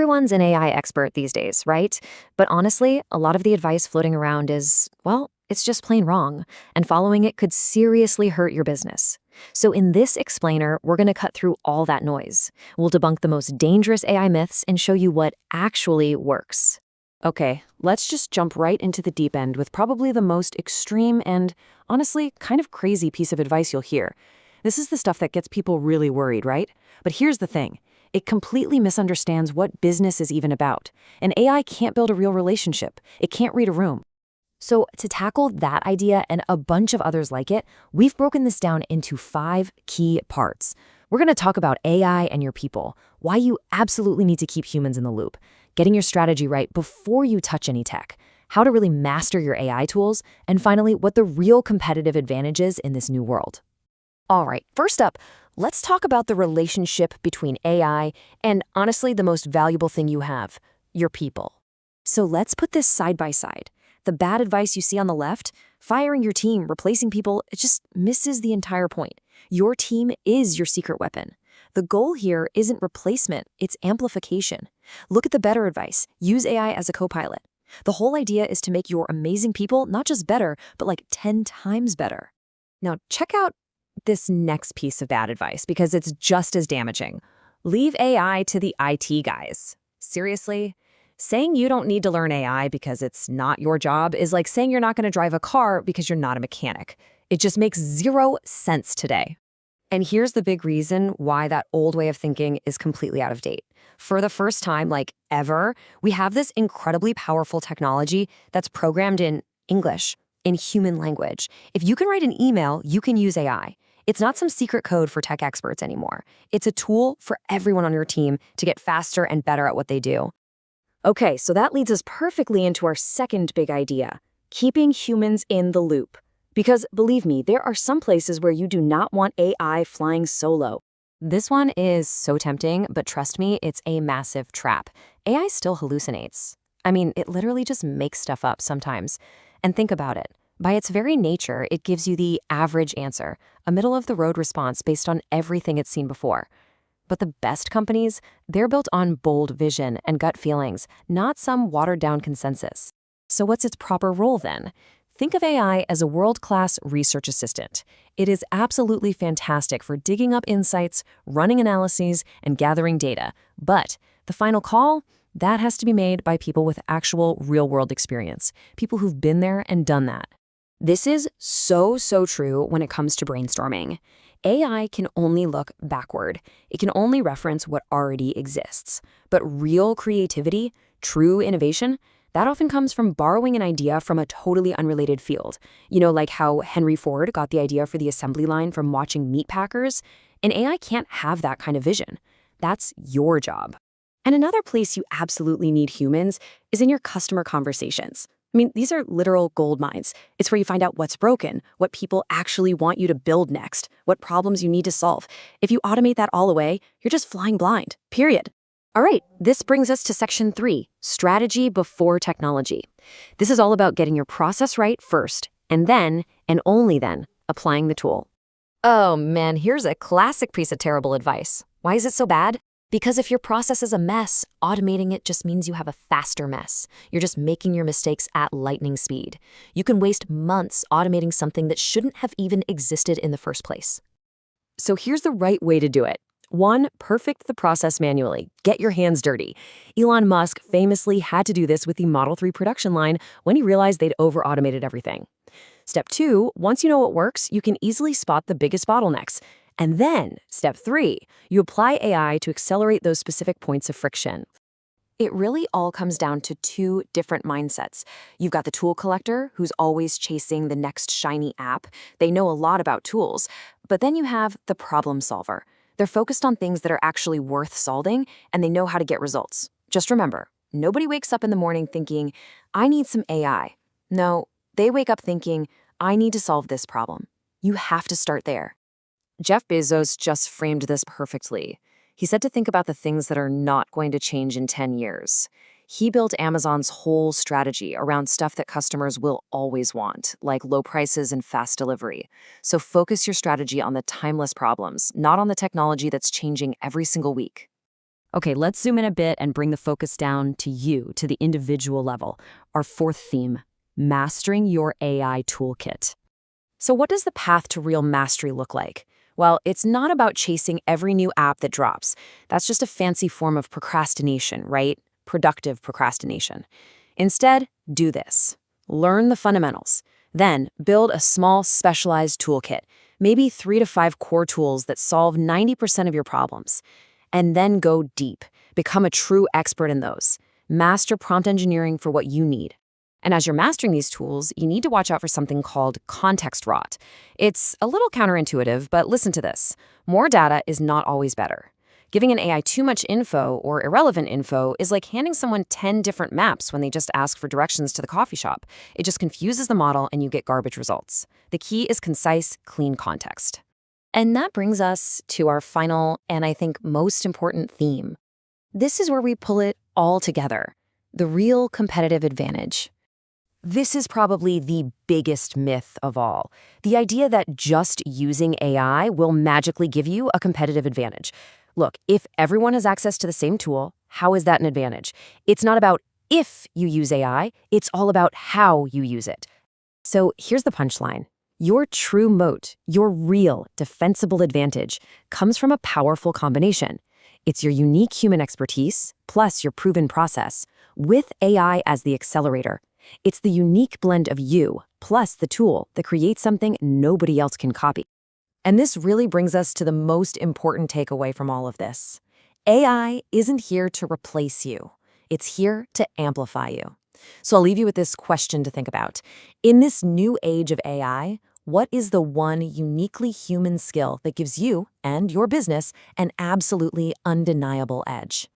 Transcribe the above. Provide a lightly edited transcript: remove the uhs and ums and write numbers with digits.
Everyone's an AI expert these days, right? But honestly, a lot of the advice floating around is, well, it's just plain wrong, and following it could seriously hurt your business. So in this explainer, we're going to cut through all that noise. We'll debunk the most dangerous AI myths and show you what actually works. Okay, let's just jump right into the deep end with probably the most extreme and, honestly, kind of crazy piece of advice you'll hear. This is the stuff that gets people really worried, right? But here's the thing. It completely misunderstands what business is even about. An AI can't build a real relationship. It can't read a room. So to tackle that idea and a bunch of others like it, we've broken this down into 5 key parts. We're going to talk about AI and your people, why you absolutely need to keep humans in the loop, getting your strategy right before you touch any tech, how to really master your AI tools, and finally, what the real competitive advantage is in this new world. All right, first up, let's talk about the relationship between AI and, honestly, the most valuable thing you have, your people. So let's put this side by side. The bad advice you see on the left, firing your team, replacing people, it just misses the entire point. Your team is your secret weapon. The goal here isn't replacement, it's amplification. Look at the better advice. Use AI as a co-pilot. The whole idea is to make your amazing people not just better, but like 10 times better. Now, check out this next piece of bad advice because it's just as damaging. Leave AI to the IT guys. Seriously? Saying you don't need to learn AI because it's not your job is like saying you're not going to drive a car because you're not a mechanic. It just makes zero sense today. And here's the big reason why that old way of thinking is completely out of date. For the first time, like ever, we have this incredibly powerful technology that's programmed in English, in human language. If you can write an email, you can use AI. It's not some secret code for tech experts anymore. It's a tool for everyone on your team to get faster and better at what they do. Okay, so that leads us perfectly into our second big idea, keeping humans in the loop. Because believe me, there are some places where you do not want AI flying solo. This one is so tempting, but trust me, it's a massive trap. AI still hallucinates. I mean, it literally just makes stuff up sometimes. And think about it. By its very nature, it gives you the average answer, a middle-of-the-road response based on everything it's seen before. But the best companies, they're built on bold vision and gut feelings, not some watered-down consensus. So what's its proper role then? Think of AI as a world-class research assistant. It is absolutely fantastic for digging up insights, running analyses, and gathering data. But the final call, that has to be made by people with actual real-world experience, people who've been there and done that. This is so true when it comes to brainstorming. AI can only look backward. It can only reference what already exists. But real creativity, true innovation, that often comes from borrowing an idea from a totally unrelated field. You know, like how Henry Ford got the idea for the assembly line from watching meat packers. An AI can't have that kind of vision. That's your job. And another place you absolutely need humans is in your customer conversations. I mean, these are literal gold mines. It's where you find out what's broken, what people actually want you to build next, what problems you need to solve. If you automate that all away, you're just flying blind, period. All right, this brings us to section 3, strategy before technology. This is all about getting your process right first, and then, and only then, applying the tool. Oh man, here's a classic piece of terrible advice. Why is it so bad? Because if your process is a mess, automating it just means you have a faster mess. You're just making your mistakes at lightning speed. You can waste months automating something that shouldn't have even existed in the first place. So here's the right way to do it. 1, perfect the process manually. Get your hands dirty. Elon Musk famously had to do this with the Model 3 production line when he realized they'd over-automated everything. Step 2, once you know what works, you can easily spot the biggest bottlenecks. And then, step 3, you apply AI to accelerate those specific points of friction. It really all comes down to 2 different mindsets. You've got the tool collector, who's always chasing the next shiny app. They know a lot about tools. But then you have the problem solver. They're focused on things that are actually worth solving, and they know how to get results. Just remember, nobody wakes up in the morning thinking, I need some AI. No, they wake up thinking, I need to solve this problem. You have to start there. Jeff Bezos just framed this perfectly. He said to think about the things that are not going to change in 10 years. He built Amazon's whole strategy around stuff that customers will always want, like low prices and fast delivery. So focus your strategy on the timeless problems, not on the technology that's changing every single week. Okay, let's zoom in a bit and bring the focus down to you, to the individual level. Our fourth theme, mastering your AI toolkit. So what does the path to real mastery look like? Well, it's not about chasing every new app that drops. That's just a fancy form of procrastination, right? Productive procrastination. Instead, do this. Learn the fundamentals. Then, build a small, specialized toolkit, maybe 3 to 5 core tools that solve 90% of your problems. And then go deep. Become a true expert in those. Master prompt engineering for what you need. And as you're mastering these tools, you need to watch out for something called context rot. It's a little counterintuitive, but listen to this. More data is not always better. Giving an AI too much info or irrelevant info is like handing someone 10 different maps when they just ask for directions to the coffee shop. It just confuses the model and you get garbage results. The key is concise, clean context. And that brings us to our final and I think most important theme. This is where we pull it all together. The real competitive advantage. This is probably the biggest myth of all. The idea that just using AI will magically give you a competitive advantage. Look, if everyone has access to the same tool, how is that an advantage? It's not about if you use AI, it's all about how you use it. So here's the punchline. Your true moat, your real defensible advantage, comes from a powerful combination. It's your unique human expertise, plus your proven process, with AI as the accelerator. It's the unique blend of you, plus the tool that creates something nobody else can copy. And this really brings us to the most important takeaway from all of this. AI isn't here to replace you. It's here to amplify you. So I'll leave you with this question to think about. In this new age of AI, what is the one uniquely human skill that gives you and your business an absolutely undeniable edge?